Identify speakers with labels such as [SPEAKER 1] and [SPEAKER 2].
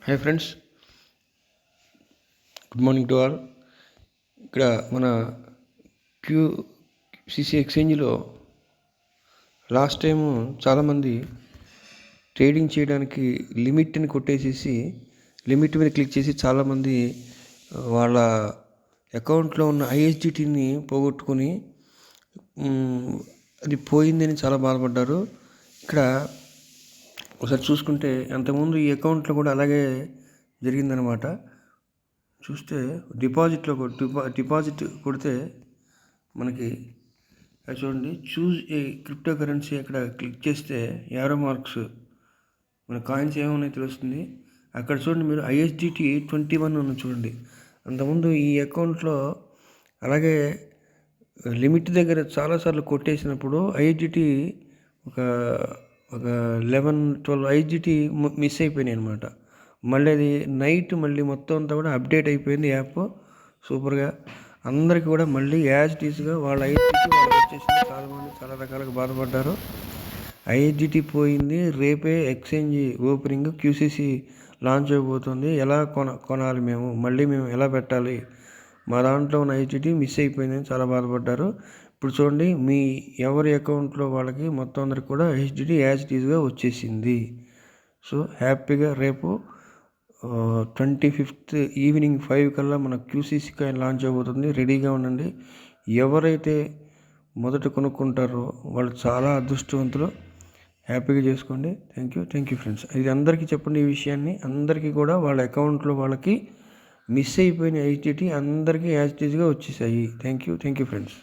[SPEAKER 1] Hi friends, good morning to all. ఇక్కడ మన క్యూసిసి ఎక్స్చేంజ్లో last time చాలామంది ట్రేడింగ్ చేయడానికి లిమిట్ని కొట్టేసేసి లిమిట్ మీద క్లిక్ చేసి చాలామంది వాళ్ళ అకౌంట్లో ఉన్న ఐఎస్డిటీని పోగొట్టుకొని అది పోయిందని చాలా బాధపడ్డారు. ఇక్కడ ఒకసారి చూసుకుంటే అంతకుముందు ఈ అకౌంట్లో కూడా అలాగే జరిగిందనమాట. చూస్తే డిపాజిట్ కొడితే మనకి చూడండి, చూజ్ ఏ క్రిప్టో కరెన్సీ అక్కడ క్లిక్ చేస్తే యారో మార్క్స్ మన కాయిన్స్ ఏమన్నాయో తెలుస్తుంది. అక్కడ చూడండి, మీరు ఐఎస్డిటీ 21 ఉన్న చూడండి. అంతకుముందు ఈ అకౌంట్లో అలాగే లిమిట్ దగ్గర చాలాసార్లు కొట్టేసినప్పుడు ఐఎస్డిటీ ఒక 11-12 ఐఎస్డిటీ మిస్ అయిపోయినాయి అనమాట. మళ్ళీ అది నైట్ మళ్ళీ మొత్తం అంతా కూడా అప్డేట్ అయిపోయింది యాప్ సూపర్గా. అందరికీ కూడా మళ్ళీ యాజ్ టీస్గా వాళ్ళ ఐఎస్డిటీ వాళ్ళకి వచ్చేసింది. చాలామంది చాలా రకాలుగా బాధపడ్డారు. ఐఎస్డిటీ పోయింది. రేపే ఎక్స్చేంజ్ ఓపెనింగ్ క్యూసిసి లాంచ్ అయిపోతుంది. ఎలా కొనాలి మళ్ళీ మేము ఎలా పెట్టాలి, మా దాంట్లో ఉన్న ఐఎస్డిటీ మిస్ అయిపోయిందని చాలా బాధపడ్డారు. ఇప్పుడు చూడండి, మీ ఎవరి అకౌంట్లో వాళ్ళకి మొత్తం అందరికి కూడా ఐఎస్డిటీ యాజ్ టీజ్గా వచ్చేసింది. సో హ్యాపీగా రేపు 25th ఈవినింగ్ 5 కల్లా మన క్యూసిసి కాయిన్ లాంచ్ అయిపోతుంది. రెడీగా ఉండండి. ఎవరైతే మొదట కొనుక్కుంటారో వాళ్ళు చాలా అదృష్టవంతులు. హ్యాపీగా చేసుకోండి. Thank you friends. ఇది అందరికీ చెప్పండి. ఈ విషయాన్ని అందరికీ కూడా వాళ్ళ అకౌంట్లో వాళ్ళకి మిస్ అయిపోయిన ఐఎస్డిటీ అందరికీ యాజ్ టీజ్గా వచ్చేసాయి. Thank you friends.